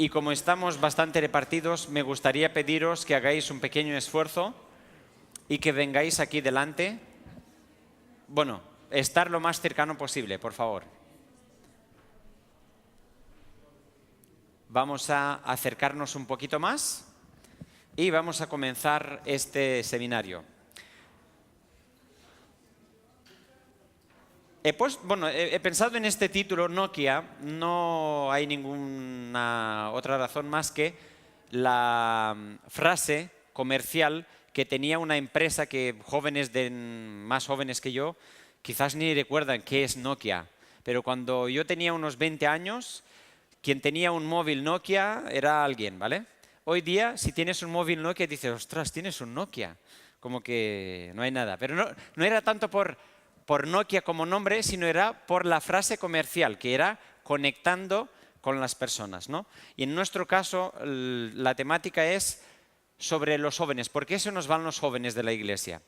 y como estamos bastante repartidos, me gustaría pediros que hagáis un pequeño esfuerzo y que vengáis aquí delante. Bueno, estar lo más cercano posible, por favor. Vamos a acercarnos un poquito más y vamos a comenzar este seminario. He pensado en este título, Nokia. No hay ninguna otra razón más que la frase comercial que tenía una empresa que jóvenes más jóvenes que yo quizás ni recuerdan qué es Nokia. Pero cuando yo tenía unos 20 años, quien tenía un móvil Nokia era alguien, ¿vale? Hoy día, si tienes un móvil Nokia, dices, ostras, tienes un Nokia. Como que no hay nada. Pero no era tanto por Nokia como nombre, sino era por la frase comercial, que era conectando con las personas, ¿no? Y en nuestro caso, la temática es sobre los jóvenes. ¿Por qué se nos van los jóvenes de la iglesia?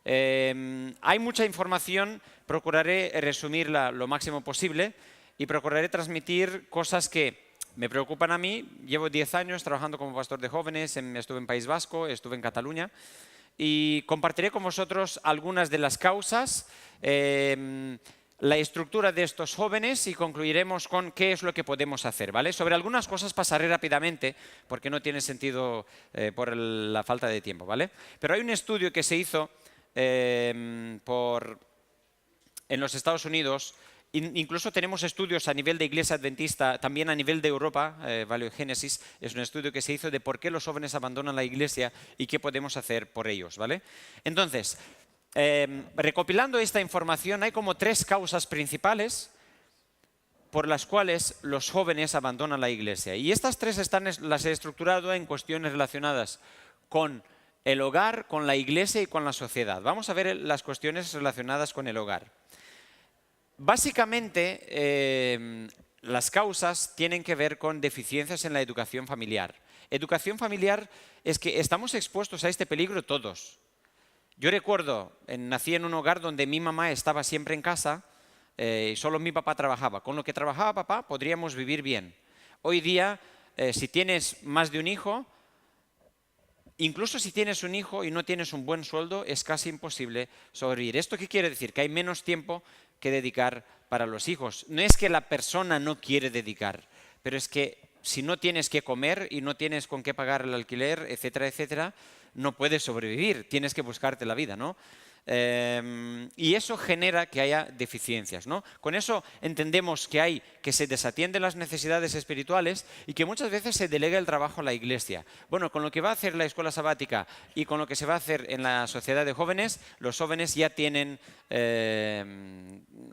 Hay mucha información, procuraré resumirla lo máximo posible y procuraré transmitir cosas que me preocupan a mí. Llevo 10 años trabajando como pastor de jóvenes, estuve en País Vasco, estuve en Cataluña, y compartiré con vosotros algunas de las causas, la estructura de estos jóvenes y concluiremos con qué es lo que podemos hacer, ¿vale? Sobre algunas cosas pasaré rápidamente porque no tiene sentido por la falta de tiempo, ¿vale? Pero hay un estudio que se hizo en los Estados Unidos. Incluso tenemos estudios a nivel de Iglesia Adventista, también a nivel de Europa. Value Genesis es un estudio que se hizo de por qué los jóvenes abandonan la iglesia y qué podemos hacer por ellos, ¿vale? Entonces, recopilando esta información, hay como 3 causas principales por las cuales los jóvenes abandonan la iglesia. Y estas 3 las he estructurado en cuestiones relacionadas con el hogar, con la iglesia y con la sociedad. Vamos a ver las cuestiones relacionadas con el hogar. Básicamente, las causas tienen que ver con deficiencias en la educación familiar. Educación familiar es que estamos expuestos a este peligro todos. Yo recuerdo, nací en un hogar donde mi mamá estaba siempre en casa y solo mi papá trabajaba. Con lo que trabajaba papá podríamos vivir bien. Hoy día, si tienes más de un hijo, incluso si tienes un hijo y no tienes un buen sueldo, es casi imposible sobrevivir. ¿Esto qué quiere decir? Que hay menos tiempo que dedicar para los hijos. No es que la persona no quiere dedicar, pero es que si no tienes que comer y no tienes con qué pagar el alquiler, etcétera, etcétera, no puedes sobrevivir, tienes que buscarte la vida, ¿no? Y eso genera que haya deficiencias, ¿no? Con eso entendemos que se desatienden las necesidades espirituales y que muchas veces se delega el trabajo a la iglesia. Bueno, con lo que va a hacer la escuela sabática y con lo que se va a hacer en la sociedad de jóvenes, los jóvenes ya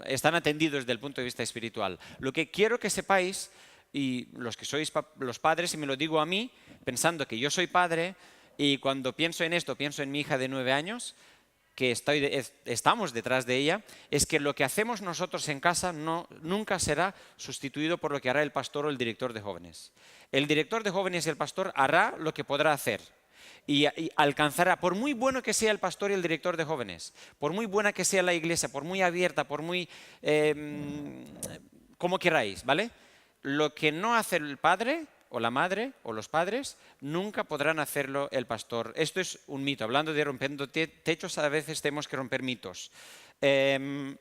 están atendidos desde el punto de vista espiritual. Lo que quiero que sepáis, y los que sois los padres, y me lo digo a mí, pensando que yo soy padre, y cuando pienso en esto, pienso en mi hija de 9 años, que estamos detrás de ella, es que lo que hacemos nosotros en casa nunca será sustituido por lo que hará el pastor o el director de jóvenes. El director de jóvenes y el pastor hará lo que podrá hacer y alcanzará, por muy bueno que sea el pastor y el director de jóvenes, por muy buena que sea la iglesia, por muy abierta, por muy como queráis, ¿vale? Lo que no hace el padre o la madre o los padres, nunca podrán hacerlo el pastor. Esto es un mito. Hablando de rompiendo techos, a veces tenemos que romper mitos. Una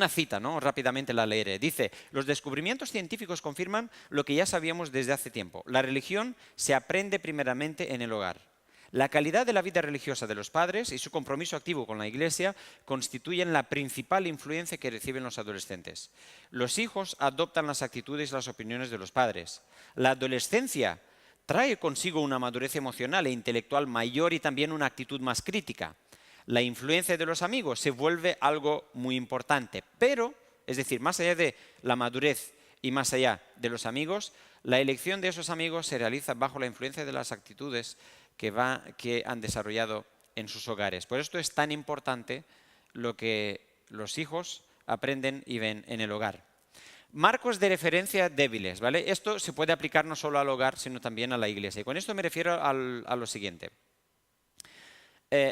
cita, ¿no? Rápidamente la leeré. Dice, los descubrimientos científicos confirman lo que ya sabíamos desde hace tiempo. La religión se aprende primeramente en el hogar. La calidad de la vida religiosa de los padres y su compromiso activo con la Iglesia constituyen la principal influencia que reciben los adolescentes. Los hijos adoptan las actitudes y las opiniones de los padres. La adolescencia trae consigo una madurez emocional e intelectual mayor y también una actitud más crítica. La influencia de los amigos se vuelve algo muy importante, pero, es decir, más allá de la madurez y más allá de los amigos, la elección de esos amigos se realiza bajo la influencia de las actitudes que han desarrollado en sus hogares. Por esto es tan importante lo que los hijos aprenden y ven en el hogar. Marcos de referencia débiles, ¿vale? Esto se puede aplicar no solo al hogar, sino también a la iglesia. Y con esto me refiero a lo siguiente.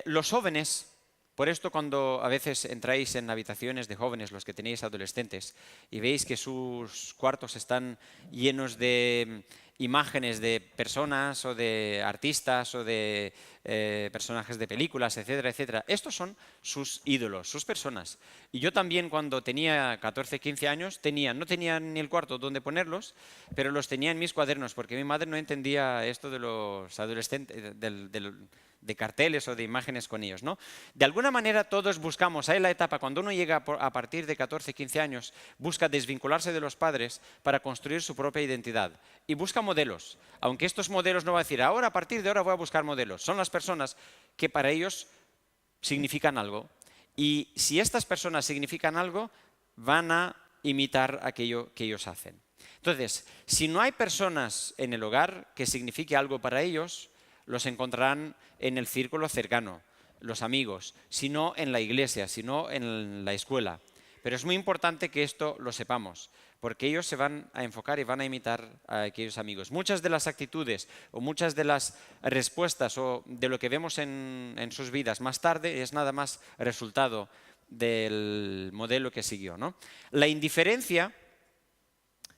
Los jóvenes, Por esto, cuando a veces entráis en habitaciones de jóvenes, los que tenéis adolescentes, y veis que sus cuartos están llenos de imágenes de personas o de artistas o de personajes de películas, etcétera, etcétera. Estos son sus ídolos, sus personas. Y yo también, cuando tenía 14, 15 años, no tenía ni el cuarto donde ponerlos, pero los tenía en mis cuadernos, porque mi madre no entendía esto de los adolescentes, de carteles o de imágenes con ellos, ¿no? De alguna manera todos buscamos, hay la etapa cuando uno llega a partir de 14, 15 años, busca desvincularse de los padres para construir su propia identidad y busca modelos, aunque estos modelos no va a decir, ahora a partir de ahora voy a buscar modelos, son las personas que para ellos significan algo y si estas personas significan algo, van a imitar aquello que ellos hacen. Entonces, si no hay personas en el hogar que signifique algo para ellos, los encontrarán en el círculo cercano, los amigos, sino en la iglesia, sino en la escuela. Pero es muy importante que esto lo sepamos, porque ellos se van a enfocar y van a imitar a aquellos amigos. Muchas de las actitudes o muchas de las respuestas o de lo que vemos en sus vidas más tarde es nada más resultado del modelo que siguió, ¿no? La indiferencia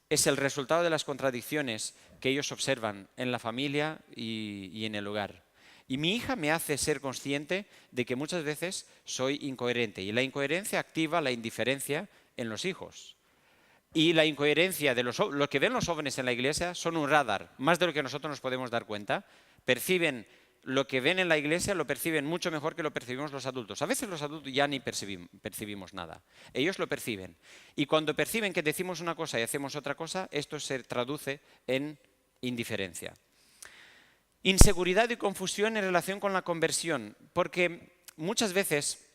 es el resultado de las contradicciones que ellos observan en la familia y en el hogar. Y mi hija me hace ser consciente de que muchas veces soy incoherente. Y la incoherencia activa la indiferencia en los hijos. Y la incoherencia de lo que ven los jóvenes en la iglesia son un radar, más de lo que nosotros nos podemos dar cuenta. Perciben lo que ven en la iglesia, lo perciben mucho mejor que lo percibimos los adultos. A veces los adultos ya ni percibimos nada. Ellos lo perciben. Y cuando perciben que decimos una cosa y hacemos otra cosa, esto se traduce en indiferencia. Inseguridad y confusión en relación con la conversión, porque muchas veces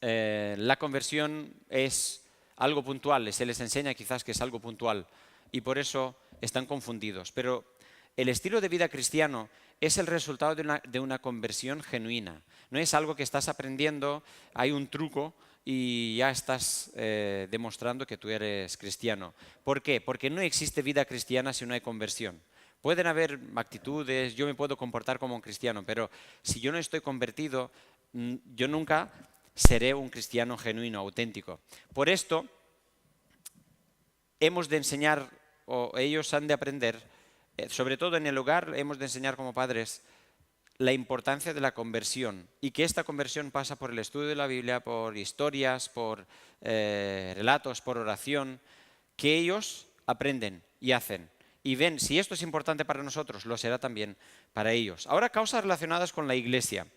la conversión es algo puntual, se les enseña quizás que es algo puntual y por eso están confundidos. Pero el estilo de vida cristiano es el resultado de una conversión genuina. No es algo que estás aprendiendo, hay un truco y ya estás demostrando que tú eres cristiano. ¿Por qué? Porque no existe vida cristiana si no hay conversión. Pueden haber actitudes, yo me puedo comportar como un cristiano, pero si yo no estoy convertido, yo nunca seré un cristiano genuino, auténtico. Por esto, hemos de enseñar, o ellos han de aprender, sobre todo en el hogar, hemos de enseñar como padres la importancia de la conversión y que esta conversión pasa por el estudio de la Biblia, por historias, por relatos, por oración, que ellos aprenden y hacen. Y ven, si esto es importante para nosotros, lo será también para ellos. Ahora, causas relacionadas con la iglesia.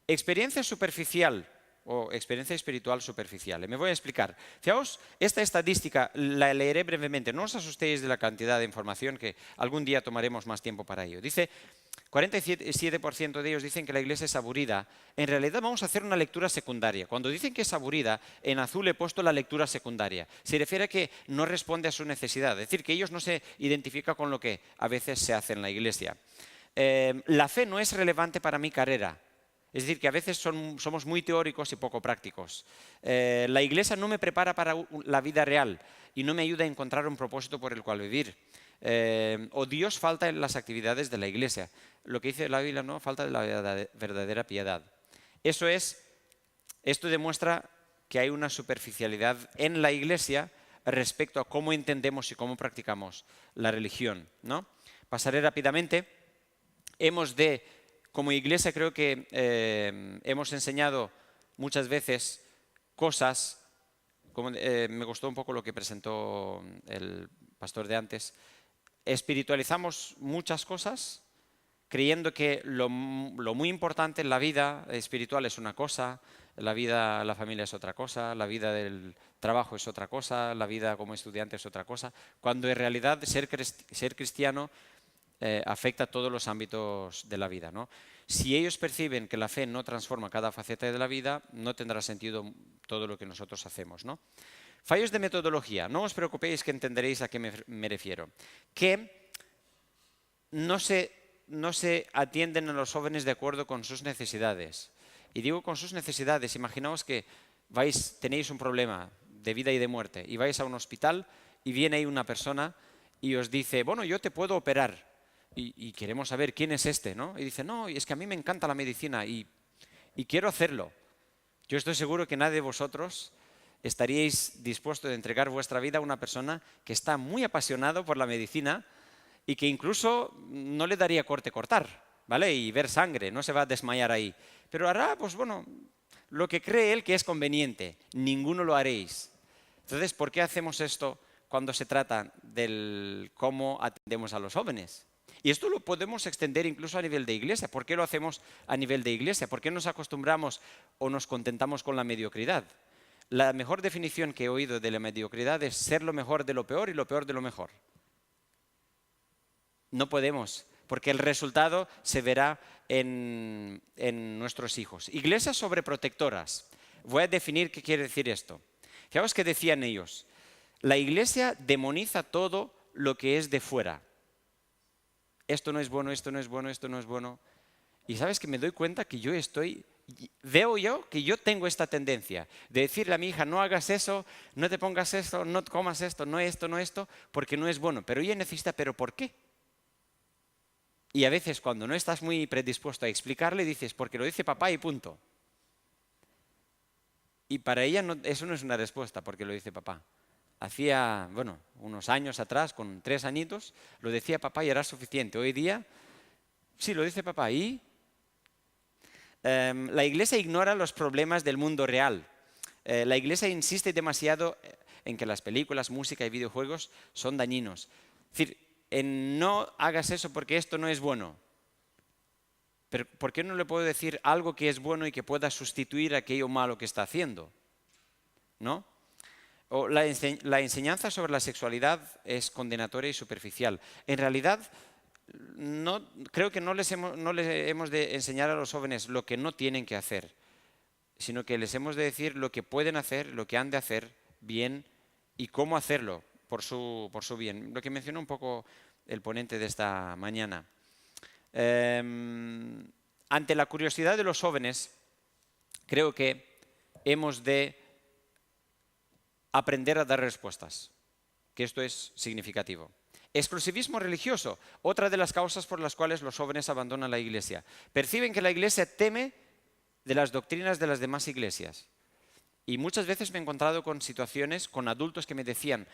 Experiencia superficial o experiencia espiritual superficial. Me voy a explicar. Fijaos, esta estadística la leeré brevemente. No os asustéis de la cantidad de información que algún día tomaremos más tiempo para ello. Dice, 47% de ellos dicen que la iglesia es aburrida. En realidad vamos a hacer una lectura secundaria. Cuando dicen que es aburrida, en azul he puesto la lectura secundaria. Se refiere a que no responde a su necesidad. Es decir, que ellos no se identifican con lo que a veces se hace en la iglesia. La fe no es relevante para mi carrera. Es decir, que a veces somos muy teóricos y poco prácticos. La iglesia no me prepara para la vida real y no me ayuda a encontrar un propósito por el cual vivir. O Dios falta en las actividades de la iglesia. Lo que dice la Biblia, no, falta de la verdadera piedad. Esto demuestra que hay una superficialidad en la iglesia respecto a cómo entendemos y cómo practicamos la religión, ¿no? Pasaré rápidamente. Como iglesia creo que hemos enseñado muchas veces cosas, me gustó un poco lo que presentó el pastor de antes, espiritualizamos muchas cosas creyendo que lo muy importante en la vida espiritual es una cosa, la familia es otra cosa, la vida del trabajo es otra cosa, la vida como estudiante es otra cosa, cuando en realidad ser cristiano afecta a todos los ámbitos de la vida, ¿no? Si ellos perciben que la fe no transforma cada faceta de la vida, no tendrá sentido todo lo que nosotros hacemos, ¿no? Fallos de metodología. No os preocupéis, que entenderéis a qué me refiero. Que no se atienden a los jóvenes de acuerdo con sus necesidades. Y digo con sus necesidades. Imaginaos que tenéis un problema de vida y de muerte y vais a un hospital y viene ahí una persona y os dice, bueno, yo te puedo operar. Y queremos saber quién es este, ¿no? Y dice, no, es que a mí me encanta la medicina y quiero hacerlo. Yo estoy seguro que nadie de vosotros estaríais dispuestos a entregar vuestra vida a una persona que está muy apasionado por la medicina y que incluso no le daría cortar, ¿vale? Y ver sangre, no se va a desmayar ahí. Pero hará, pues bueno, lo que cree él que es conveniente. Ninguno lo haréis. Entonces, ¿por qué hacemos esto cuando se trata del cómo atendemos a los jóvenes? Y esto lo podemos extender incluso a nivel de iglesia. ¿Por qué lo hacemos a nivel de iglesia? ¿Por qué nos acostumbramos o nos contentamos con la mediocridad? La mejor definición que he oído de la mediocridad es ser lo mejor de lo peor y lo peor de lo mejor. No podemos, porque el resultado se verá en nuestros hijos. Iglesias sobreprotectoras. Voy a definir qué quiere decir esto. Fijaos que decían ellos, la iglesia demoniza todo lo que es de fuera. Esto no es bueno, esto no es bueno, esto no es bueno. Y sabes que me doy cuenta que veo yo que yo tengo esta tendencia de decirle a mi hija, no hagas eso, no te pongas esto, no comas esto, no esto, porque no es bueno. Pero ella necesita, ¿pero por qué? Y a veces cuando no estás muy predispuesto a explicarle, dices, porque lo dice papá y punto. Y para ella eso no es una respuesta, porque lo dice papá. Hacía, bueno, unos años atrás, con 3 añitos, lo decía papá y era suficiente. Hoy día, sí, lo dice papá. Y la iglesia ignora los problemas del mundo real. La iglesia insiste demasiado en que las películas, música y videojuegos son dañinos. Es decir, en no hagas eso porque esto no es bueno. Pero ¿por qué no le puedo decir algo que es bueno y que pueda sustituir aquello malo que está haciendo? ¿No? O la enseñanza sobre la sexualidad es condenatoria y superficial. En realidad, creo que no les hemos de enseñar a los jóvenes lo que no tienen que hacer, sino que les hemos de decir lo que pueden hacer, lo que han de hacer bien y cómo hacerlo por su bien. Lo que mencionó un poco el ponente de esta mañana. Ante la curiosidad de los jóvenes, creo que hemos de aprender a dar respuestas, que esto es significativo. Exclusivismo religioso, otra de las causas por las cuales los jóvenes abandonan la iglesia. Perciben que la iglesia teme de las doctrinas de las demás iglesias. Y muchas veces me he encontrado con situaciones, con adultos que me decían,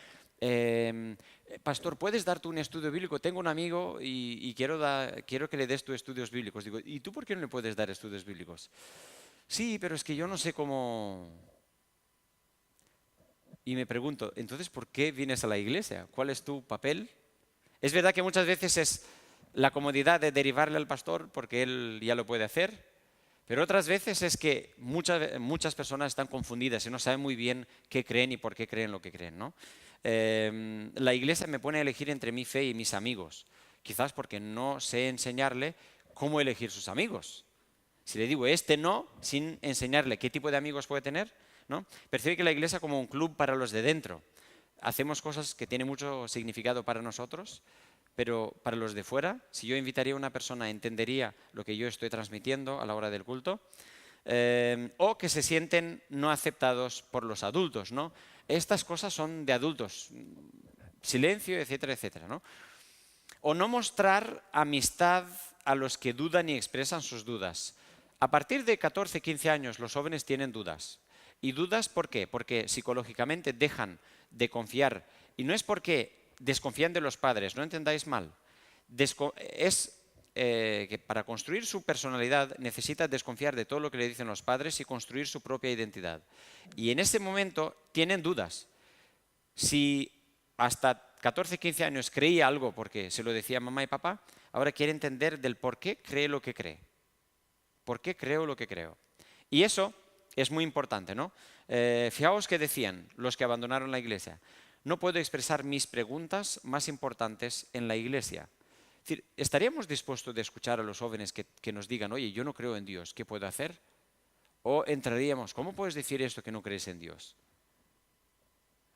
pastor, ¿puedes dar tú un estudio bíblico? Tengo un amigo y quiero que le des tus estudios bíblicos. Digo, ¿y tú por qué no le puedes dar estudios bíblicos? Sí, pero es que yo no sé cómo... Y me pregunto, entonces, ¿por qué vienes a la iglesia? ¿Cuál es tu papel? Es verdad que muchas veces es la comodidad de derivarle al pastor porque él ya lo puede hacer, pero otras veces es que muchas personas están confundidas y no saben muy bien qué creen y por qué creen lo que creen, ¿no? La iglesia me pone a elegir entre mi fe y mis amigos, quizás porque no sé enseñarle cómo elegir sus amigos. Si le digo no, sin enseñarle qué tipo de amigos puede tener, ¿no? Percibe que la iglesia como un club para los de dentro. Hacemos cosas que tienen mucho significado para nosotros, pero para los de fuera, si yo invitaría a una persona, entendería lo que yo estoy transmitiendo a la hora del culto, o que se sienten no aceptados por los adultos, ¿no? Estas cosas son de adultos, silencio, etcétera, etcétera, ¿no? O no mostrar amistad a los que dudan y expresan sus dudas. A partir de 14, 15 años los jóvenes tienen dudas. ¿Y dudas por qué? Porque psicológicamente dejan de confiar. Y no es porque desconfían de los padres, no entendáis mal. Es que para construir su personalidad necesita desconfiar de todo lo que le dicen los padres y construir su propia identidad. Y en ese momento tienen dudas. Si hasta 14, 15 años creía algo porque se lo decía mamá y papá, ahora quiere entender del por qué cree lo que cree. ¿Por qué creo lo que creo? Y eso es muy importante, ¿no? Fijaos que decían los que abandonaron la iglesia. No puedo expresar mis preguntas más importantes en la iglesia. Es decir, ¿estaríamos dispuestos de escuchar a los jóvenes que nos digan, oye, yo no creo en Dios, ¿qué puedo hacer? O entraríamos, ¿cómo puedes decir esto que no crees en Dios?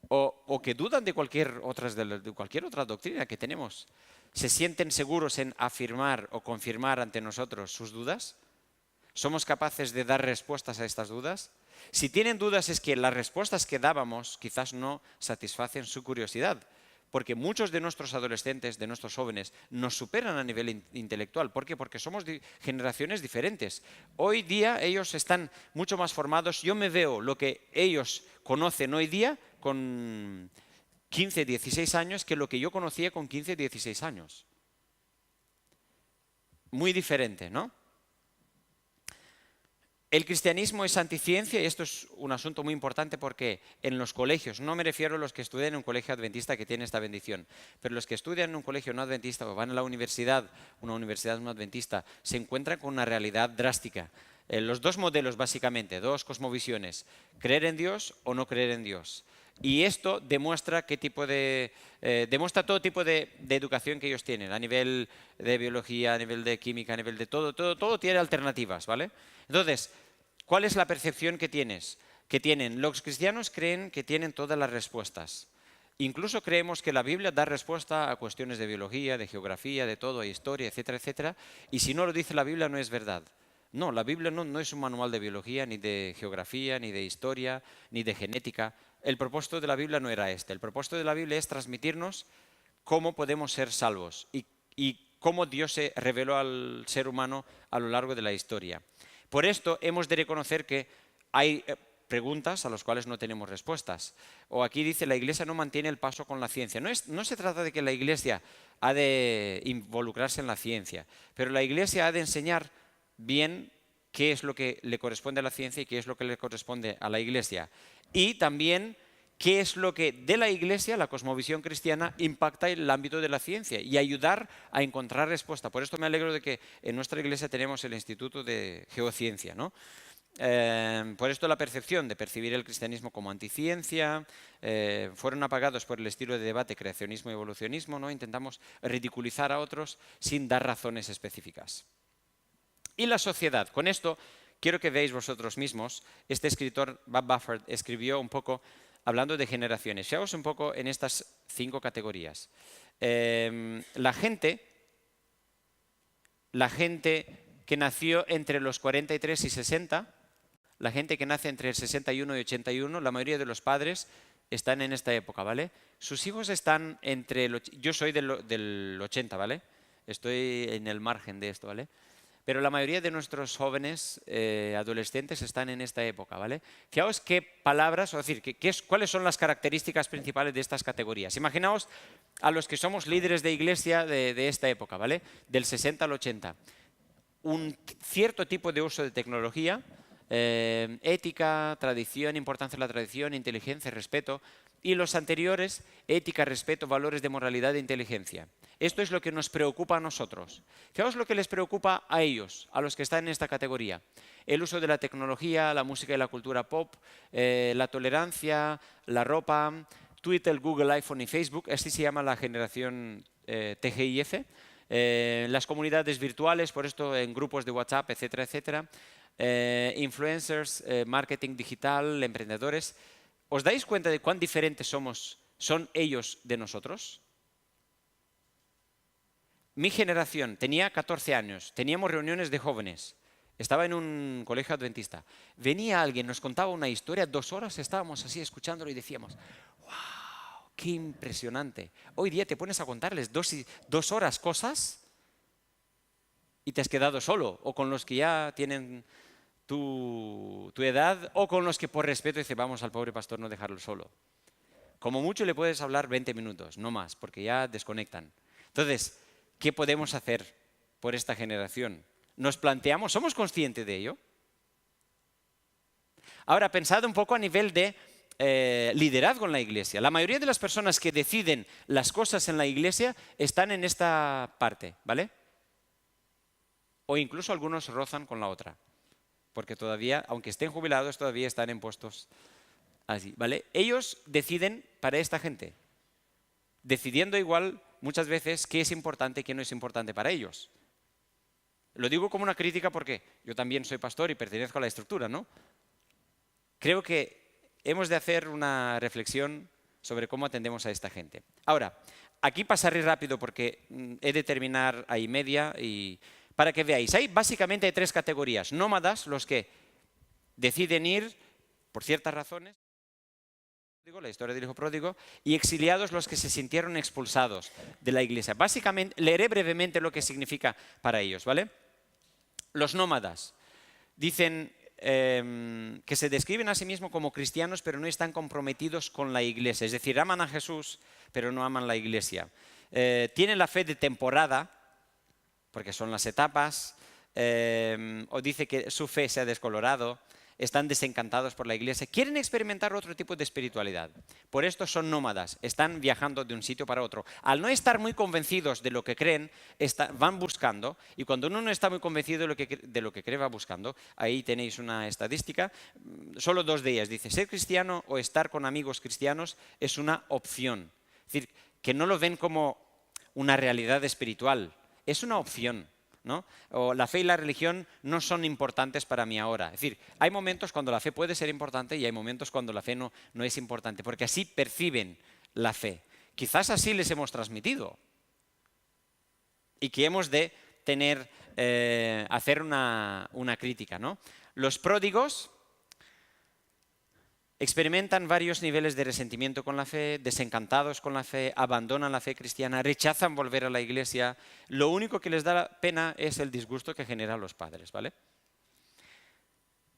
O que dudan de cualquier otra doctrina que tenemos. ¿Se sienten seguros en afirmar o confirmar ante nosotros sus dudas? ¿Somos capaces de dar respuestas a estas dudas? Si tienen dudas es que las respuestas que dábamos quizás no satisfacen su curiosidad, porque muchos de nuestros adolescentes, de nuestros jóvenes, nos superan a nivel intelectual. ¿Por qué? Porque somos generaciones diferentes. Hoy día ellos están mucho más formados. Yo me veo lo que ellos conocen hoy día con 15, 16 años que lo que yo conocía con 15, 16 años. Muy diferente, ¿no? El cristianismo es anticiencia y esto es un asunto muy importante porque en los colegios, no me refiero a los que estudian en un colegio adventista que tiene esta bendición, pero los que estudian en un colegio no adventista o van a la universidad, una universidad no adventista, se encuentran con una realidad drástica. Los dos modelos básicamente, dos cosmovisiones, creer en Dios o no creer en Dios. Y esto demuestra demuestra todo tipo de educación que ellos tienen, a nivel de biología, a nivel de química, a nivel de todo tiene alternativas, ¿vale? Entonces, ¿cuál es la percepción que tienen? Los cristianos creen que tienen todas las respuestas. Incluso creemos que la Biblia da respuesta a cuestiones de biología, de geografía, de todo, de historia, etcétera, etcétera. Y si no lo dice la Biblia, no es verdad. No, la Biblia no es un manual de biología, ni de geografía, ni de historia, ni de genética. El propósito de la Biblia no era este. El propósito de la Biblia es transmitirnos cómo podemos ser salvos y cómo Dios se reveló al ser humano a lo largo de la historia. Por esto hemos de reconocer que hay preguntas a las cuales no tenemos respuestas. O aquí dice, la Iglesia no mantiene el paso con la ciencia. No se trata de que la Iglesia ha de involucrarse en la ciencia, pero la Iglesia ha de enseñar bien qué es lo que le corresponde a la ciencia y qué es lo que le corresponde a la Iglesia. Y también qué es lo que de la Iglesia, la cosmovisión cristiana, impacta en el ámbito de la ciencia y ayudar a encontrar respuesta. Por esto me alegro de que en nuestra Iglesia tenemos el Instituto de Geociencia, ¿no? Por esto la percepción de percibir el cristianismo como anticiencia, fueron apagados por el estilo de debate creacionismo y evolucionismo, ¿no? Intentamos ridiculizar a otros sin dar razones específicas. Y la sociedad. Con esto quiero que veáis vosotros mismos. Este escritor, Bob Bufford, escribió un poco hablando de generaciones. Fijaos un poco en estas 5 categorías. La gente que nació entre los 43 y 60, la gente que nace entre el 61 y 81, la mayoría de los padres están en esta época, ¿vale? Sus hijos están entre... Yo soy del 80, ¿vale? Estoy en el margen de esto, ¿vale? Pero la mayoría de nuestros jóvenes adolescentes están en esta época, ¿vale? Fijaos qué palabras, o decir, cuáles son las características principales de estas categorías. Imaginaos a los que somos líderes de iglesia de esta época, ¿vale? Del 60 al 80. Un cierto tipo de uso de tecnología, ética, tradición, importancia de la tradición, inteligencia, respeto. Y los anteriores, ética, respeto, valores de moralidad e inteligencia. Esto es lo que nos preocupa a nosotros. Fijaos lo que les preocupa a ellos, a los que están en esta categoría. El uso de la tecnología, la música y la cultura pop, la tolerancia, la ropa, Twitter, Google, iPhone y Facebook. Este se llama la generación TGIF. Las comunidades virtuales, por esto en grupos de WhatsApp, etcétera, etcétera. Influencers, marketing digital, emprendedores. ¿Os dais cuenta de cuán diferentes son ellos de nosotros? Mi generación tenía 14 años, teníamos reuniones de jóvenes, estaba en un colegio adventista. Venía alguien, nos contaba una historia, 2 horas estábamos así escuchándolo y decíamos, ¡wow! ¡Qué impresionante! Hoy día te pones a contarles 2 horas cosas y te has quedado solo, o con los que ya tienen tu edad, o con los que por respeto dice, vamos al pobre pastor no dejarlo solo. Como mucho le puedes hablar 20 minutos, no más, porque ya desconectan. Entonces, ¿qué podemos hacer por esta generación? ¿Nos planteamos? ¿Somos conscientes de ello? Ahora, pensad un poco a nivel de liderazgo en la iglesia. La mayoría de las personas que deciden las cosas en la iglesia están en esta parte, ¿vale? O incluso algunos rozan con la otra. Porque todavía, aunque estén jubilados, todavía están en puestos así, ¿vale? Ellos deciden para esta gente, decidiendo igual muchas veces qué es importante y qué no es importante para ellos. Lo digo como una crítica porque yo también soy pastor y pertenezco a la estructura, ¿no? Creo que hemos de hacer una reflexión sobre cómo atendemos a esta gente. Ahora, aquí pasaré rápido porque he de terminar a y media y... Para que veáis, básicamente hay 3 categorías. Nómadas, los que deciden ir por ciertas razones. la historia del hijo pródigo, y exiliados los que se sintieron expulsados de la iglesia. Básicamente, leeré brevemente lo que significa para ellos, ¿vale? Los nómadas dicen que se describen a sí mismos como cristianos, pero no están comprometidos con la iglesia. Es decir, aman a Jesús, pero no aman la iglesia. Tienen la fe de temporada, porque son las etapas, o dice que su fe se ha descolorado, están desencantados por la iglesia, quieren experimentar otro tipo de espiritualidad. Por esto son nómadas, están viajando de un sitio para otro. Al no estar muy convencidos de lo que creen, van buscando, y cuando uno no está muy convencido de lo que cree, va buscando. Ahí tenéis una estadística, solo 2 de ellas. Dice, ser cristiano o estar con amigos cristianos es una opción. Es decir, que no lo ven como una realidad espiritual, es una opción. ¿No? O la fe y la religión no son importantes para mí ahora. Es decir, hay momentos cuando la fe puede ser importante y hay momentos cuando la fe no es importante, porque así perciben la fe. Quizás así les hemos transmitido y que hemos de hacer una crítica, ¿no? Los pródigos experimentan varios niveles de resentimiento con la fe, desencantados con la fe, abandonan la fe cristiana, rechazan volver a la iglesia. Lo único que les da pena es el disgusto que generan los padres, ¿vale?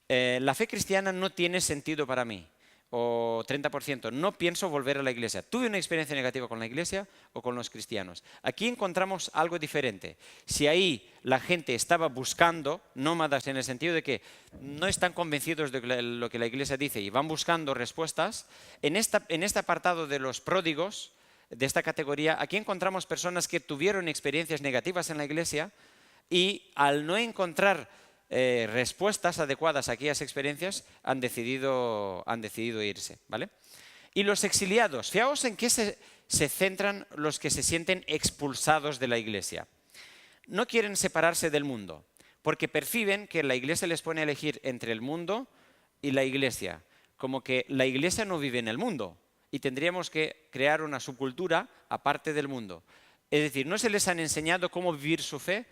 La fe cristiana no tiene sentido para mí, o 30%, no pienso volver a la iglesia. Tuve una experiencia negativa con la iglesia o con los cristianos. Aquí encontramos algo diferente. Si ahí la gente estaba buscando, nómadas en el sentido de que no están convencidos de lo que la iglesia dice y van buscando respuestas, en este apartado de los pródigos, de esta categoría, aquí encontramos personas que tuvieron experiencias negativas en la iglesia y al no encontrar respuestas adecuadas a aquellas experiencias han decidido irse, ¿vale? Y los exiliados, fijaos en qué se centran los que se sienten expulsados de la iglesia. No quieren separarse del mundo, porque perciben que la iglesia les pone a elegir entre el mundo y la iglesia, como que la iglesia no vive en el mundo y tendríamos que crear una subcultura aparte del mundo. Es decir, no se les han enseñado cómo vivir su fe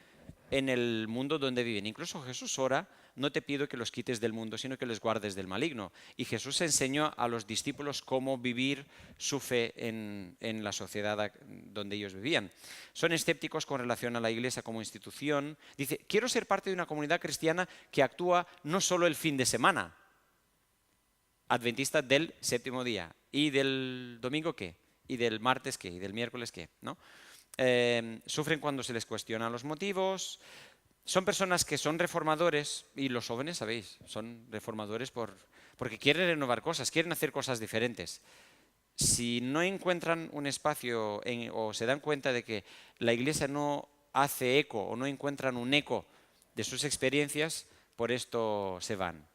en el mundo donde viven. Incluso Jesús ora, no te pido que los quites del mundo, sino que los guardes del maligno. Y Jesús enseñó a los discípulos cómo vivir su fe en la sociedad donde ellos vivían. Son escépticos con relación a la iglesia como institución. Dice, quiero ser parte de una comunidad cristiana que actúa no solo el fin de semana, adventista del 7º día, y del domingo qué, y del martes qué, y del miércoles qué, ¿no? Sufren cuando se les cuestionan los motivos. Son personas que son reformadores, y los jóvenes, sabéis, son reformadores porque quieren renovar cosas, quieren hacer cosas diferentes. Si no encuentran un espacio o se dan cuenta de que la iglesia no hace eco o no encuentran un eco de sus experiencias, por esto se van.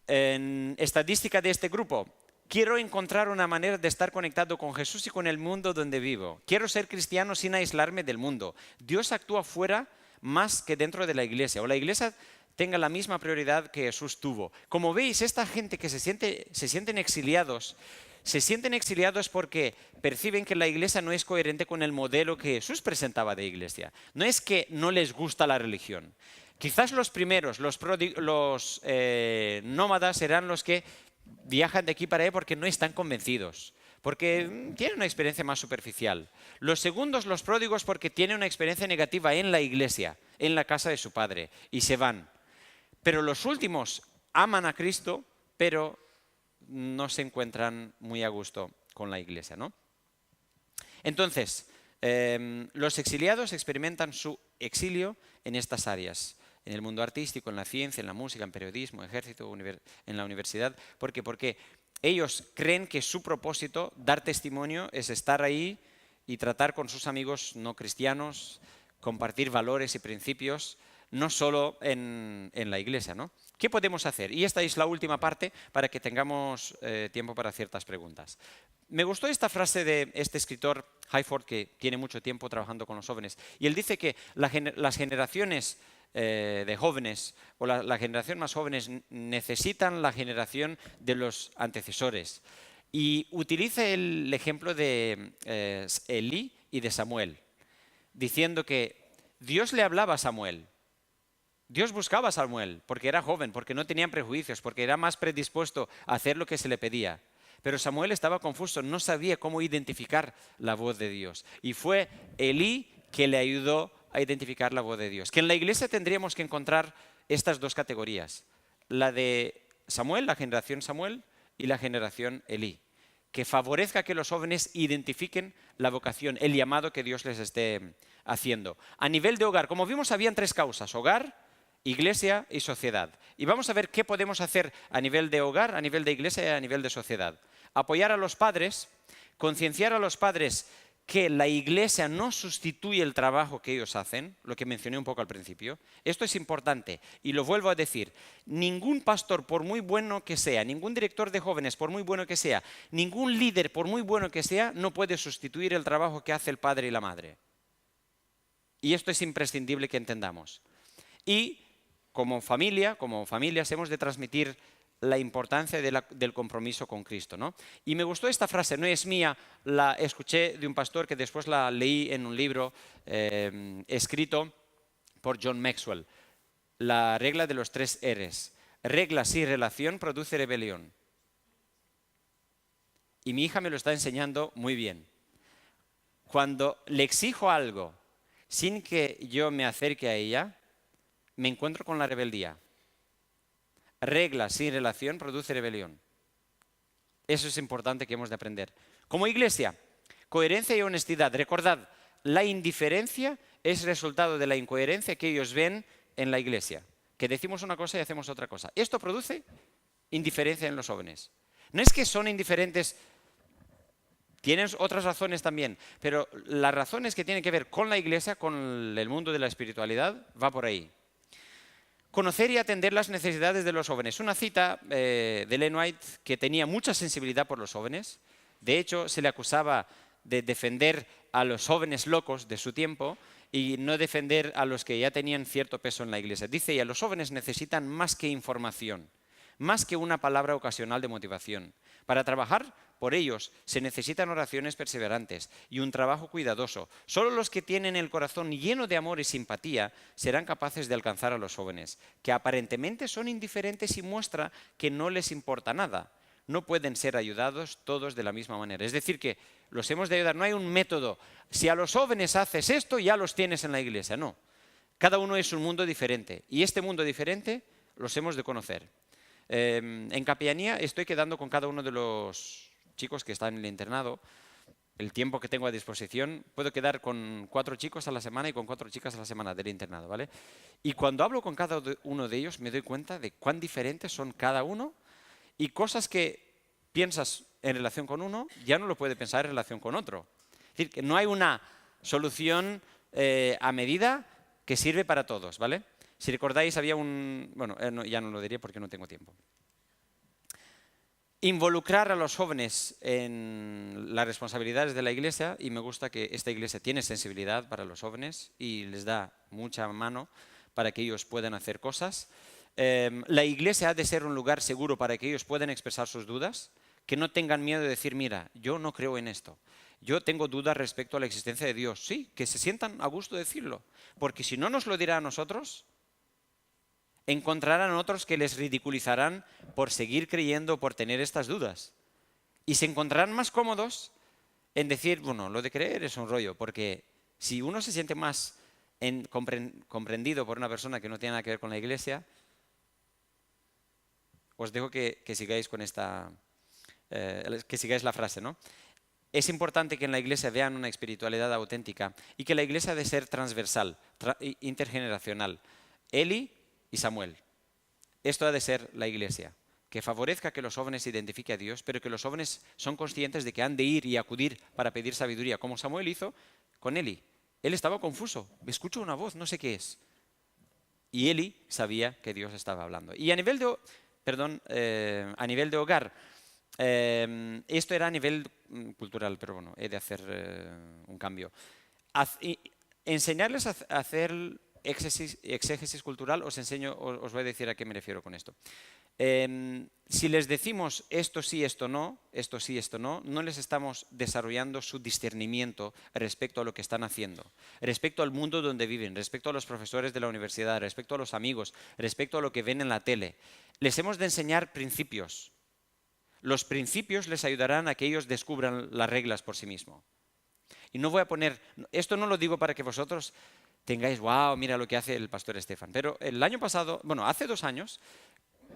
En estadística de este grupo, quiero encontrar una manera de estar conectado con Jesús y con el mundo donde vivo. Quiero ser cristiano sin aislarme del mundo. Dios actúa fuera más que dentro de la iglesia, o la iglesia tenga la misma prioridad que Jesús tuvo. Como veis, esta gente que se sienten exiliados porque perciben que la iglesia no es coherente con el modelo que Jesús presentaba de iglesia. No es que no les gusta la religión. Quizás los primeros, los nómadas, serán los que viajan de aquí para allá porque no están convencidos, porque tienen una experiencia más superficial. Los segundos, los pródigos, porque tienen una experiencia negativa en la iglesia, en la casa de su padre, y se van. Pero los últimos aman a Cristo, pero no se encuentran muy a gusto con la iglesia, ¿no? Entonces, los exiliados experimentan su exilio en estas áreas, en el mundo artístico, en la ciencia, en la música, en periodismo, ejército, en la universidad. ¿Por qué? Porque ellos creen que su propósito, dar testimonio, es estar ahí y tratar con sus amigos no cristianos, compartir valores y principios, no solo en la iglesia, ¿no? ¿Qué podemos hacer? Y esta es la última parte para que tengamos tiempo para ciertas preguntas. Me gustó esta frase de este escritor, Hayford, que tiene mucho tiempo trabajando con los jóvenes. Y él dice que las generaciones de jóvenes o la generación más jóvenes necesitan la generación de los antecesores. Y utiliza el ejemplo de Elí y de Samuel, diciendo que Dios le hablaba a Samuel, Dios buscaba a Samuel porque era joven, porque no tenía prejuicios, porque era más predispuesto a hacer lo que se le pedía. Pero Samuel estaba confuso, no sabía cómo identificar la voz de Dios. Y fue Elí que le ayudó a identificar la voz de Dios. Que en la iglesia tendríamos que encontrar estas dos categorías. La de Samuel, la generación Samuel, y la generación Elí. Que favorezca que los jóvenes identifiquen la vocación, el llamado que Dios les esté haciendo. A nivel de hogar, como vimos, habían tres causas: hogar, iglesia y sociedad. Y vamos a ver qué podemos hacer a nivel de hogar, a nivel de iglesia y a nivel de sociedad. Apoyar a los padres, concienciar a los padres que la iglesia no sustituye el trabajo que ellos hacen, lo que mencioné un poco al principio. Esto es importante y lo vuelvo a decir. Ningún pastor, por muy bueno que sea, ningún director de jóvenes, por muy bueno que sea, ningún líder, por muy bueno que sea, no puede sustituir el trabajo que hace el padre y la madre. Y esto es imprescindible que entendamos. Y como familias hemos de transmitir la importancia del compromiso con Cristo, ¿no? Y me gustó esta frase, no es mía, la escuché de un pastor que después la leí en un libro escrito por John Maxwell. La regla de los 3 R's. Regla sin relación produce rebelión. Y mi hija me lo está enseñando muy bien. Cuando le exijo algo sin que yo me acerque a ella, me encuentro con la rebeldía. Regla sin relación produce rebelión. Eso es importante que hemos de aprender. Como iglesia, coherencia y honestidad. Recordad, la indiferencia es resultado de la incoherencia que ellos ven en la iglesia. Que decimos una cosa y hacemos otra cosa. Esto produce indiferencia en los jóvenes. No es que son indiferentes, tienen otras razones también, pero las razones que tienen que ver con la iglesia, con el mundo de la espiritualidad, va por ahí. Conocer y atender las necesidades de los jóvenes. Una cita de Ellen White que tenía mucha sensibilidad por los jóvenes. De hecho, se le acusaba de defender a los jóvenes locos de su tiempo y no defender a los que ya tenían cierto peso en la iglesia. Dice ella, los jóvenes necesitan más que información, más que una palabra ocasional de motivación. Para trabajar por ellos se necesitan oraciones perseverantes y un trabajo cuidadoso. Solo los que tienen el corazón lleno de amor y simpatía serán capaces de alcanzar a los jóvenes, que aparentemente son indiferentes y muestra que no les importa nada. No pueden ser ayudados todos de la misma manera. Es decir, que los hemos de ayudar. No hay un método. Si a los jóvenes haces esto, ya los tienes en la iglesia. No. Cada uno es un mundo diferente. Y este mundo diferente los hemos de conocer. En capellanía estoy quedando con cada uno de los chicos que están en el internado. El tiempo que tengo a disposición, puedo quedar con 4 chicos a la semana y con 4 chicas a la semana del internado, ¿vale? Y cuando hablo con cada uno de ellos me doy cuenta de cuán diferentes son cada uno y cosas que piensas en relación con uno ya no lo puedes pensar en relación con otro. Es decir, que no hay una solución a medida que sirve para todos, ¿vale? Si recordáis, había un... Bueno, ya no lo diré porque no tengo tiempo. Involucrar a los jóvenes en las responsabilidades de la iglesia, y me gusta que esta iglesia tiene sensibilidad para los jóvenes y les da mucha mano para que ellos puedan hacer cosas. La iglesia ha de ser un lugar seguro para que ellos puedan expresar sus dudas, que no tengan miedo de decir, mira, yo no creo en esto. Yo tengo dudas respecto a la existencia de Dios. Sí, que se sientan a gusto de decirlo, porque si no nos lo dirá a nosotros, encontrarán otros que les ridiculizarán por seguir creyendo, por tener estas dudas. Y se encontrarán más cómodos en decir, bueno, lo de creer es un rollo, porque si uno se siente más comprendido por una persona que no tiene nada que ver con la iglesia, os dejo que sigáis con esta, que sigáis la frase, ¿no? Es importante que en la iglesia vean una espiritualidad auténtica y que la iglesia ha de ser transversal, intergeneracional. Eli y Samuel. Esto ha de ser la iglesia, que favorezca que los jóvenes identifiquen a Dios, pero que los jóvenes son conscientes de que han de ir y acudir para pedir sabiduría, como Samuel hizo con Eli. Él estaba confuso, escucho una voz, no sé qué es. Y Eli sabía que Dios estaba hablando. Y a nivel de hogar, esto era a nivel cultural, pero bueno, he de hacer un cambio. Enseñarles a hacer exégesis cultural, os voy a decir a qué me refiero con esto. Si les decimos esto sí, esto no, esto sí, esto no, no les estamos desarrollando su discernimiento respecto a lo que están haciendo, respecto al mundo donde viven, respecto a los profesores de la universidad, respecto a los amigos, respecto a lo que ven en la tele. Les hemos de enseñar principios. Los principios les ayudarán a que ellos descubran las reglas por sí mismos. Y no voy a poner, esto no lo digo para que vosotros tengáis, wow, mira lo que hace el pastor Estefan, pero el año pasado, bueno, hace 2 años,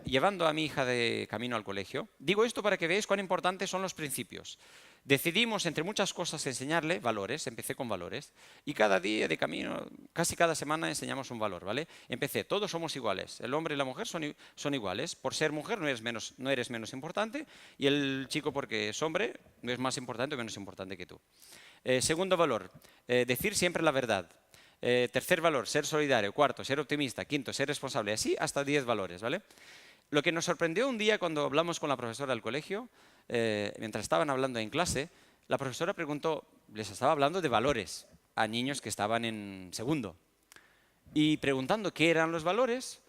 llevando a mi hija de camino al colegio, digo esto para que veáis cuán importantes son los principios. Decidimos, entre muchas cosas, enseñarle valores. Empecé con valores. Y cada día de camino, casi cada semana, enseñamos un valor, ¿vale? Empecé, todos somos iguales. El hombre y la mujer son iguales. Por ser mujer no eres menos importante. Y el chico, porque es hombre, no es más importante o menos importante que tú. Segundo valor, decir siempre la verdad. Tercer valor, ser solidario. Cuarto, ser optimista. Quinto, ser responsable. Así hasta 10 valores, ¿vale? Lo que nos sorprendió un día cuando hablamos con la profesora del colegio, mientras estaban hablando en clase, la profesora preguntó, les estaba hablando de valores a niños que estaban en segundo. Y preguntando qué eran los valores,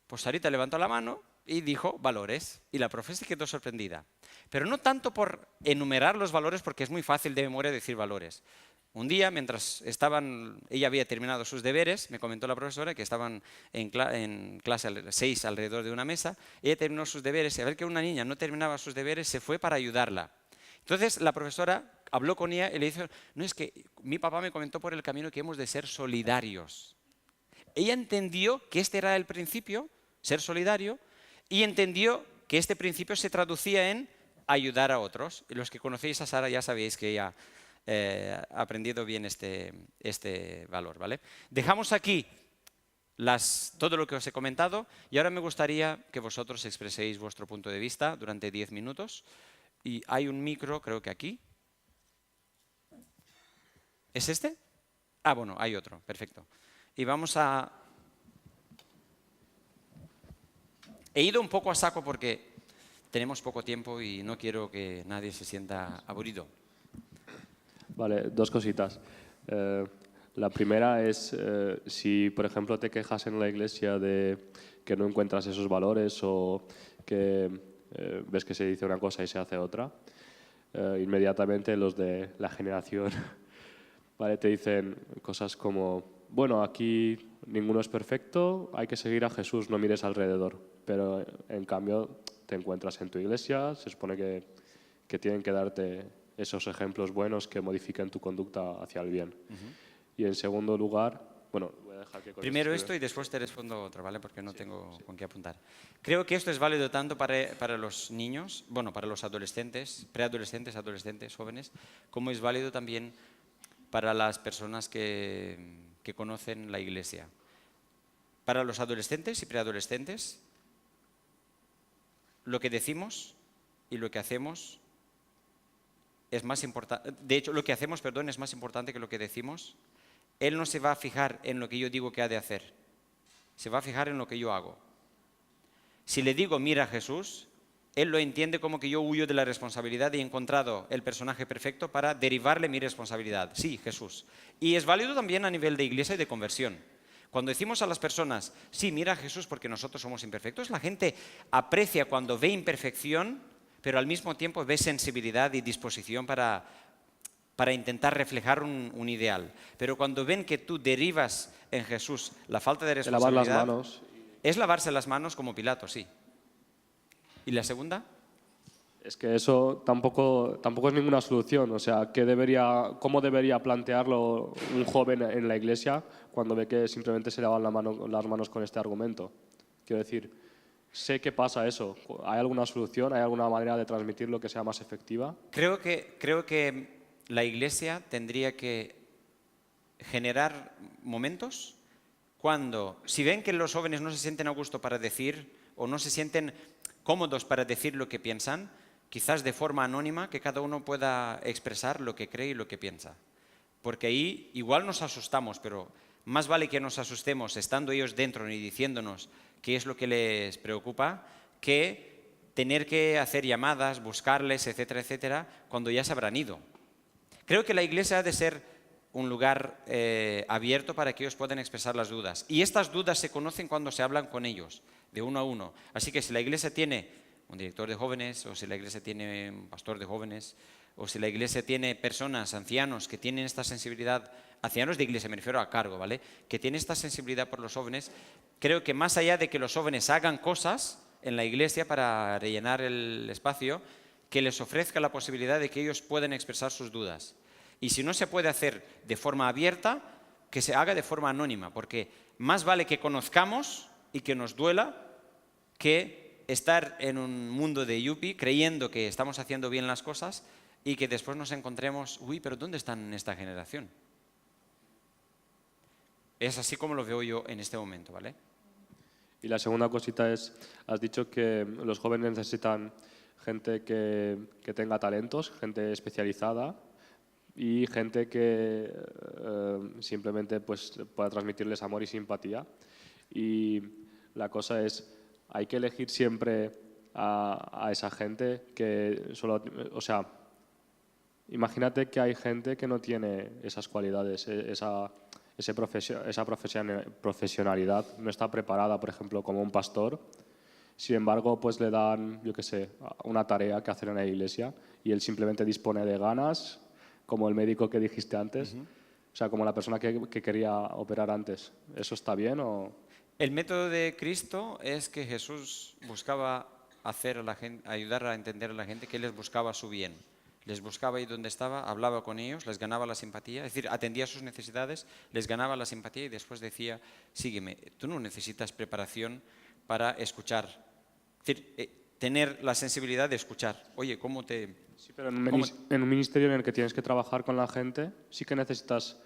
pues Sarita levantó la mano y dijo valores. Y la profe se quedó sorprendida. Pero no tanto por enumerar los valores, porque es muy fácil de memoria decir valores. Un día, mientras ella había terminado sus deberes, me comentó la profesora que estaban en clase 6 alrededor de una mesa, ella terminó sus deberes y al ver que una niña no terminaba sus deberes, se fue para ayudarla. Entonces la profesora habló con ella y le dijo, no, es que mi papá me comentó por el camino que hemos de ser solidarios. Ella entendió que este era el principio, ser solidario, y entendió que este principio se traducía en ayudar a otros. Y los que conocéis a Sara ya sabéis que ella ha aprendido bien este valor, ¿vale? Dejamos aquí todo lo que os he comentado y ahora me gustaría que vosotros expreséis vuestro punto de vista durante 10 minutos. Y hay un micro, creo que aquí. ¿Es este? Ah, bueno, hay otro, perfecto. Y vamos a... He ido un poco a saco porque tenemos poco tiempo y no quiero que nadie se sienta aburrido. Vale, 2 cositas. La primera es si, por ejemplo, te quejas en la iglesia de que no encuentras esos valores o que ves que se dice una cosa y se hace otra, inmediatamente los de la generación ¿vale? Te dicen cosas como, bueno, aquí ninguno es perfecto, hay que seguir a Jesús, no mires alrededor. Pero en cambio te encuentras en tu iglesia, se supone que tienen que darte esos ejemplos buenos que modifiquen tu conducta hacia el bien. Y en segundo lugar, bueno, voy a dejar que... Primero esto y después te respondo otra, ¿vale? Porque no tengo con qué apuntar. Creo que esto es válido tanto para los niños, bueno, para los adolescentes, preadolescentes, adolescentes, jóvenes, como es válido también para las personas que conocen la iglesia. Para los adolescentes y preadolescentes, lo que decimos y lo que hacemos es más importante. De hecho, lo que hacemos, perdón, es más importante que lo que decimos. Él no se va a fijar en lo que yo digo que ha de hacer. Se va a fijar en lo que yo hago. Si le digo, mira a Jesús, él lo entiende como que yo huyo de la responsabilidad y he encontrado el personaje perfecto para derivarle mi responsabilidad. Sí, Jesús. Y es válido también a nivel de iglesia y de conversión. Cuando decimos a las personas, sí, mira a Jesús porque nosotros somos imperfectos, la gente aprecia cuando ve imperfección, pero al mismo tiempo ve sensibilidad y disposición para intentar reflejar un ideal. Pero cuando ven que tú derivas en Jesús la falta de responsabilidad... Lavar las manos. Es lavarse las manos como Pilato, sí. ¿Y la segunda? Es que eso tampoco es ninguna solución. O sea, ¿cómo debería plantearlo un joven en la iglesia cuando ve que simplemente se lavan las manos con este argumento? Quiero decir, sé que pasa eso. ¿Hay alguna solución? ¿Hay alguna manera de transmitirlo que sea más efectiva? Creo que la iglesia tendría que generar momentos cuando, si ven que los jóvenes no se sienten a gusto para decir o no se sienten cómodos para decir lo que piensan, quizás de forma anónima, que cada uno pueda expresar lo que cree y lo que piensa. Porque ahí igual nos asustamos, pero más vale que nos asustemos estando ellos dentro y diciéndonos qué es lo que les preocupa, que tener que hacer llamadas, buscarles, etcétera, etcétera, cuando ya se habrán ido. Creo que la iglesia ha de ser un lugar abierto para que ellos puedan expresar las dudas. Y estas dudas se conocen cuando se hablan con ellos, de uno a uno. Así que si la iglesia tiene un director de jóvenes, o si la iglesia tiene un pastor de jóvenes, o si la iglesia tiene personas, ancianos, que tienen esta sensibilidad, ancianos de iglesia, me refiero a cargo, ¿vale? Que tienen esta sensibilidad por los jóvenes, creo que más allá de que los jóvenes hagan cosas en la iglesia para rellenar el espacio, que les ofrezca la posibilidad de que ellos puedan expresar sus dudas. Y si no se puede hacer de forma abierta, que se haga de forma anónima, porque más vale que conozcamos y que nos duela que estar en un mundo de yuppie creyendo que estamos haciendo bien las cosas y que después nos encontremos, uy, pero ¿dónde están en esta generación? Es así como lo veo yo en este momento, ¿vale? Y la segunda cosita es, has dicho que los jóvenes necesitan gente que tenga talentos, gente especializada y gente que simplemente pues, pueda transmitirles amor y simpatía. Y la cosa es, hay que elegir siempre a esa gente que solo, o sea, imagínate que hay gente que no tiene esas cualidades, esa profesionalidad, no está preparada, por ejemplo, como un pastor. Sin embargo, pues le dan, yo qué sé, una tarea que hacer en la iglesia y él simplemente dispone de ganas, como el médico que dijiste antes, o sea, como la persona que quería operar antes. ¿Eso está bien o...? El método de Cristo es que Jesús buscaba hacer a la gente, ayudar a entender a la gente que Él les buscaba su bien. Les buscaba ahí donde estaba, hablaba con ellos, les ganaba la simpatía, es decir, atendía sus necesidades, les ganaba la simpatía y después decía, sígueme, tú no necesitas preparación para escuchar. Es decir, tener la sensibilidad de escuchar. Oye, ¿cómo te...? Sí, pero en un ministerio en el que tienes que trabajar con la gente, sí que necesitas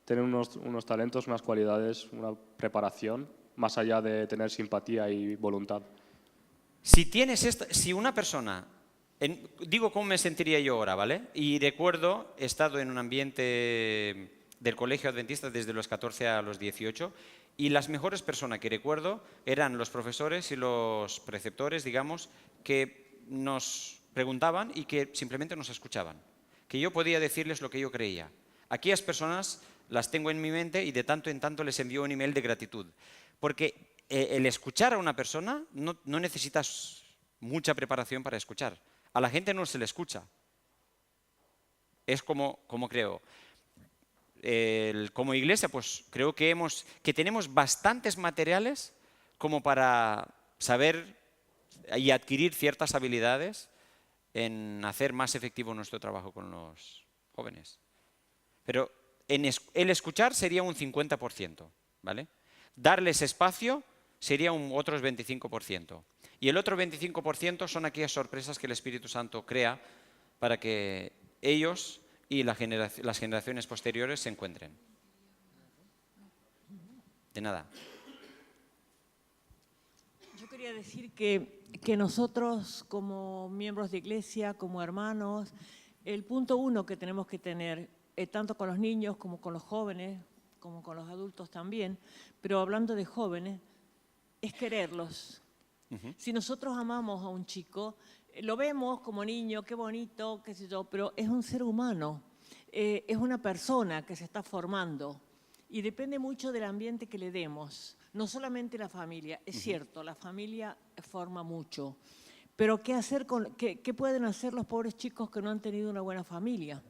tener unos talentos, unas cualidades, una preparación, más allá de tener simpatía y voluntad. Si una persona... digo cómo me sentiría yo ahora, ¿vale? Y recuerdo, he estado en un ambiente del colegio adventista desde los 14 a los 18 y las mejores personas que recuerdo eran los profesores y los preceptores, digamos, que nos preguntaban y que simplemente nos escuchaban. Que yo podía decirles lo que yo creía. Aquellas personas las tengo en mi mente y de tanto en tanto les envío un email de gratitud. Porque el escuchar a una persona no necesitas mucha preparación para escuchar. A la gente no se le escucha. Es como creo. Como iglesia, pues creo que tenemos bastantes materiales como para saber y adquirir ciertas habilidades en hacer más efectivo nuestro trabajo con los jóvenes. Pero el escuchar sería un 50%, ¿vale? Darles espacio sería otros 25%. Y el otro 25% son aquellas sorpresas que el Espíritu Santo crea para que ellos y las generaciones posteriores se encuentren. De nada. Yo quería decir que nosotros como miembros de iglesia, como hermanos, el punto uno que tenemos que tener, tanto con los niños como con los jóvenes, como con los adultos también, pero hablando de jóvenes, es quererlos. Si nosotros amamos a un chico, lo vemos como niño, qué bonito, qué sé yo, pero es un ser humano, es una persona que se está formando y depende mucho del ambiente que le demos, no solamente la familia. Es cierto, la familia forma mucho, pero ¿qué pueden hacer los pobres chicos que no han tenido una buena familia?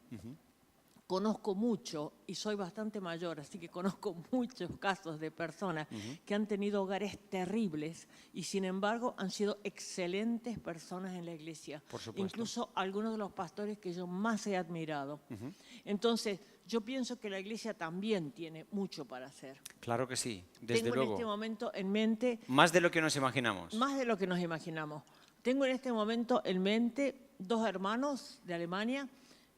Conozco mucho, y soy bastante mayor, así que conozco muchos casos de personas que han tenido hogares terribles y sin embargo han sido excelentes personas en la iglesia. Por supuesto. Incluso algunos de los pastores que yo más he admirado. Entonces, yo pienso que la iglesia también tiene mucho para hacer. Claro que sí, desde Tengo luego. en este momento en mente... Más de lo que nos imaginamos. Más de lo que nos imaginamos. Tengo en este momento en mente 2 hermanos de Alemania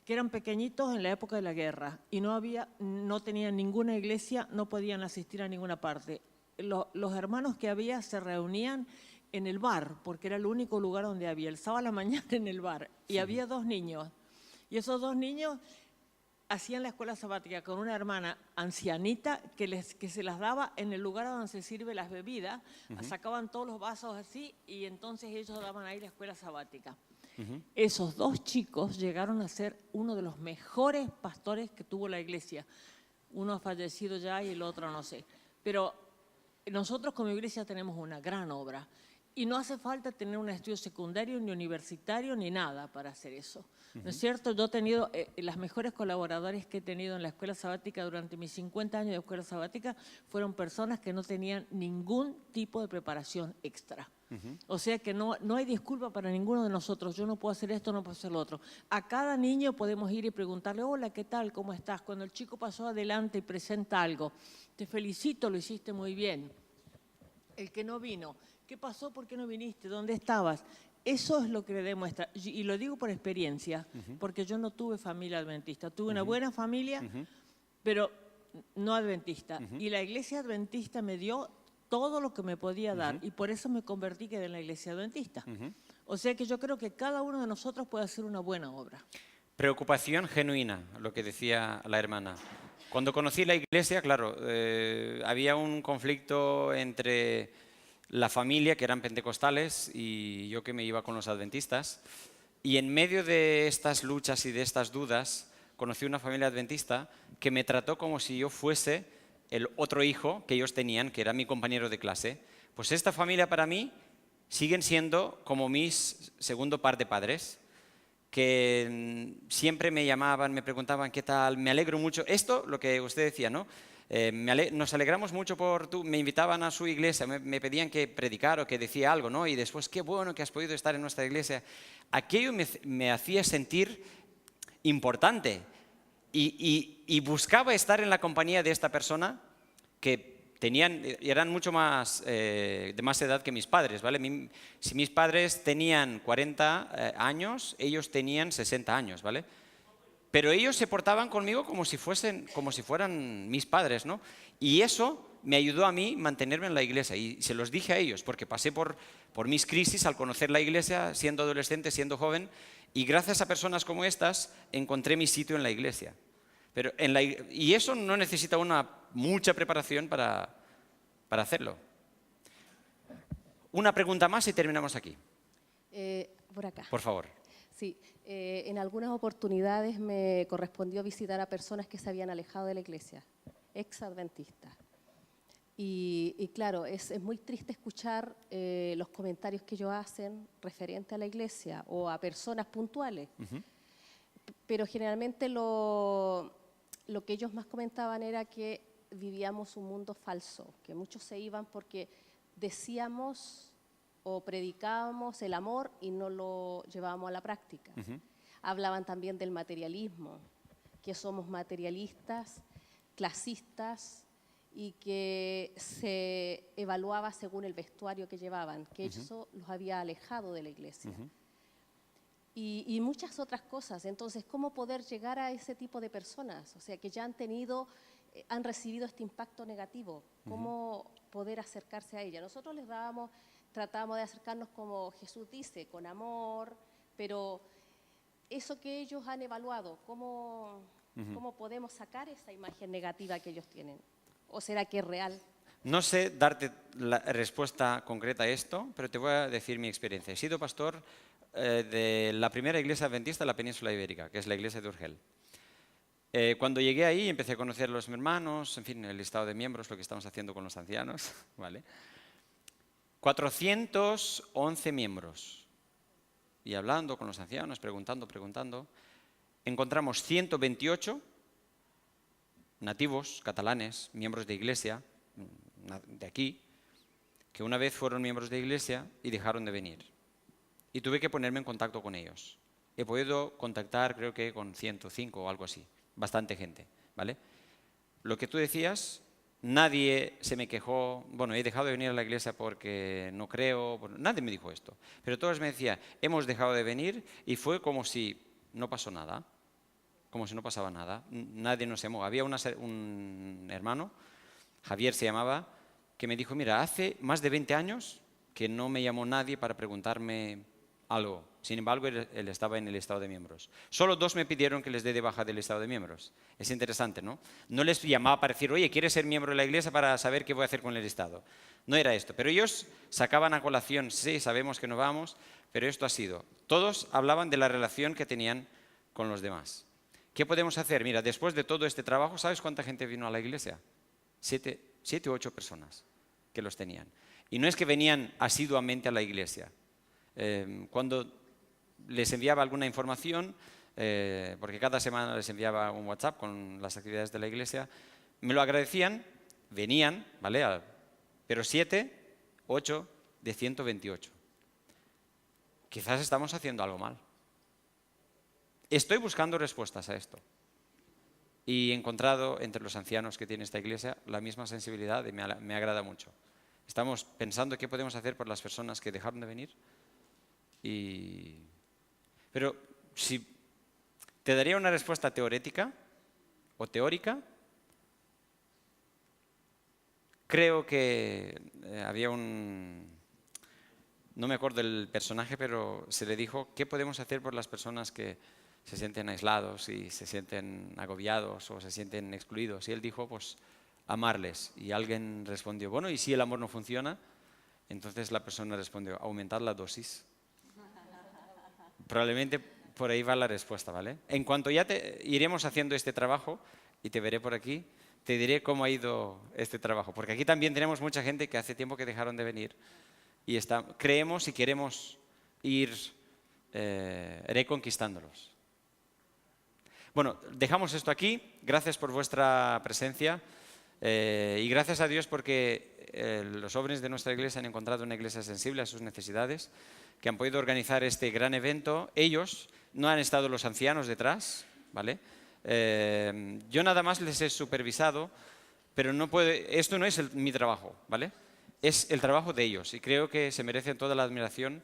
que eran pequeñitos en la época de la guerra y no tenían ninguna iglesia, no podían asistir a ninguna parte. Los hermanos que había se reunían en el bar, porque era el único lugar donde había, el sábado a la mañana en el bar, y había 2 niños. Y esos 2 niños hacían la escuela sabática con una hermana ancianita que se las daba en el lugar donde se sirve las bebidas, sacaban todos los vasos así y entonces ellos daban ahí la escuela sabática. Esos 2 chicos llegaron a ser uno de los mejores pastores que tuvo la iglesia. Uno ha fallecido ya y el otro no sé. Pero nosotros como iglesia tenemos una gran obra y no hace falta tener un estudio secundario, ni universitario, ni nada para hacer eso. ¿No es cierto? Yo he tenido, las mejores colaboradores que he tenido en la escuela sabática durante mis 50 años de escuela sabática fueron personas que no tenían ningún tipo de preparación extra. O sea que no hay disculpa para ninguno de nosotros. Yo no puedo hacer esto, no puedo hacer lo otro. A cada niño podemos ir y preguntarle, hola, ¿qué tal? ¿Cómo estás? Cuando el chico pasó adelante y presenta algo, te felicito, lo hiciste muy bien. El que no vino, ¿qué pasó? ¿Por qué no viniste? ¿Dónde estabas? Eso es lo que le demuestra. Y lo digo por experiencia, porque yo no tuve familia adventista. Tuve una buena familia, pero no adventista. Y la iglesia adventista me dio todo lo que me podía dar. Y por eso me convertí que en la iglesia adventista. O sea que yo creo que cada uno de nosotros puede hacer una buena obra. Preocupación genuina, lo que decía la hermana. Cuando conocí la iglesia, claro, había un conflicto entre la familia, que eran pentecostales, y yo que me iba con los adventistas. Y en medio de estas luchas y de estas dudas, conocí una familia adventista que me trató como si yo fuese el otro hijo que ellos tenían, que era mi compañero de clase. Pues esta familia para mí siguen siendo como mis segundo par de padres, que siempre me llamaban, me preguntaban qué tal, me alegro mucho. Esto, lo que usted decía, ¿no? Nos alegramos mucho por tú, me invitaban a su iglesia, me pedían que predicara o que decía algo, ¿no? Y después, qué bueno que has podido estar en nuestra iglesia. Aquello me hacía sentir importante y buscaba estar en la compañía de esta persona que eran mucho más de más edad que mis padres, ¿vale? Si mis padres tenían 40 años, ellos tenían 60 años, ¿vale? Pero ellos se portaban conmigo como si fueran mis padres, ¿no? Y eso me ayudó a mí mantenerme en la iglesia. Y se los dije a ellos, porque pasé por mis crisis al conocer la iglesia, siendo adolescente, siendo joven, y gracias a personas como estas encontré mi sitio en la iglesia. Y eso no necesita mucha preparación para hacerlo. Una pregunta más y terminamos aquí. Por acá. Por favor. Sí, en algunas oportunidades me correspondió visitar a personas que se habían alejado de la iglesia, ex-adventistas. Y claro, es muy triste escuchar los comentarios que ellos hacen referente a la iglesia o a personas puntuales. Pero generalmente lo que ellos más comentaban era que vivíamos un mundo falso, que muchos se iban porque decíamos o predicábamos el amor y no lo llevábamos a la práctica. Hablaban también del materialismo, que somos materialistas, clasistas y que se evaluaba según el vestuario que llevaban, que eso los había alejado de la iglesia. Y muchas otras cosas. Entonces, ¿cómo poder llegar a ese tipo de personas? O sea, que ya han recibido este impacto negativo. ¿Cómo poder acercarse a ella? Nosotros tratábamos de acercarnos como Jesús dice, con amor, pero eso que ellos han evaluado, ¿cómo podemos sacar esa imagen negativa que ellos tienen? ¿O será que es real? No sé darte la respuesta concreta a esto, pero te voy a decir mi experiencia. He sido pastor de la primera iglesia adventista de la península ibérica, que es la iglesia de Urgel. Cuando llegué ahí empecé a conocer a los hermanos, en fin, el listado de miembros, lo que estamos haciendo con los ancianos, ¿vale? 411 miembros. Y hablando con los ancianos, preguntando, encontramos 128 nativos catalanes, miembros de iglesia, de aquí, que una vez fueron miembros de iglesia y dejaron de venir. Y tuve que ponerme en contacto con ellos. He podido contactar, creo que con 105 o algo así, bastante gente, ¿vale? Lo que tú decías, nadie se me quejó, bueno, he dejado de venir a la iglesia porque no creo, bueno, nadie me dijo esto. Pero todos me decían, hemos dejado de venir y fue como si no pasó nada, como si no pasaba nada, nadie nos llamó. Había un hermano, Javier se llamaba, que me dijo, mira, hace más de 20 años que no me llamó nadie para preguntarme algo. Sin embargo, él estaba en el listado de miembros. Solo 2 me pidieron que les dé de baja del listado de miembros. Es interesante, ¿no? No les llamaba para decir, oye, ¿quieres ser miembro de la iglesia para saber qué voy a hacer con el listado? No era esto. Pero ellos sacaban a colación, sí, sabemos que no vamos, pero esto ha sido. Todos hablaban de la relación que tenían con los demás. ¿Qué podemos hacer? Mira, después de todo este trabajo, ¿sabes cuánta gente vino a la iglesia? 7 u 8 personas que los tenían. Y no es que venían asiduamente a la iglesia. Cuando les enviaba alguna información, porque cada semana les enviaba un WhatsApp con las actividades de la iglesia, me lo agradecían, venían, ¿vale? Pero 7, 8 de 128. Quizás estamos haciendo algo mal. Estoy buscando respuestas a esto. Y he encontrado entre los ancianos que tiene esta iglesia la misma sensibilidad y me agrada mucho. Estamos pensando qué podemos hacer por las personas que dejaron de venir. Pero si te daría una respuesta teórica o teórica, creo que había no me acuerdo del personaje, pero se le dijo, ¿qué podemos hacer por las personas que se sienten aislados y se sienten agobiados o se sienten excluidos? Y él dijo, pues, amarles. Y alguien respondió, bueno, ¿y si el amor no funciona? Entonces la persona respondió, aumentar la dosis. Probablemente por ahí va la respuesta, ¿vale? En cuanto ya iremos haciendo este trabajo, y te veré por aquí, te diré cómo ha ido este trabajo. Porque aquí también tenemos mucha gente que hace tiempo que dejaron de venir y creemos y queremos ir reconquistándolos. Bueno, dejamos esto aquí. Gracias por vuestra presencia y gracias a Dios porque los jóvenes de nuestra iglesia han encontrado una iglesia sensible a sus necesidades, que han podido organizar este gran evento. Ellos, no han estado los ancianos detrás, ¿vale? Yo nada más les he supervisado, pero esto no es mi trabajo, ¿vale? Es el trabajo de ellos y creo que se merecen toda la admiración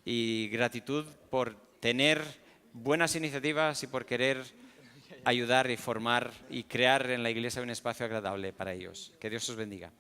y gratitud por tener buenas iniciativas y por querer ayudar y formar y crear en la iglesia un espacio agradable para ellos. Que Dios os bendiga.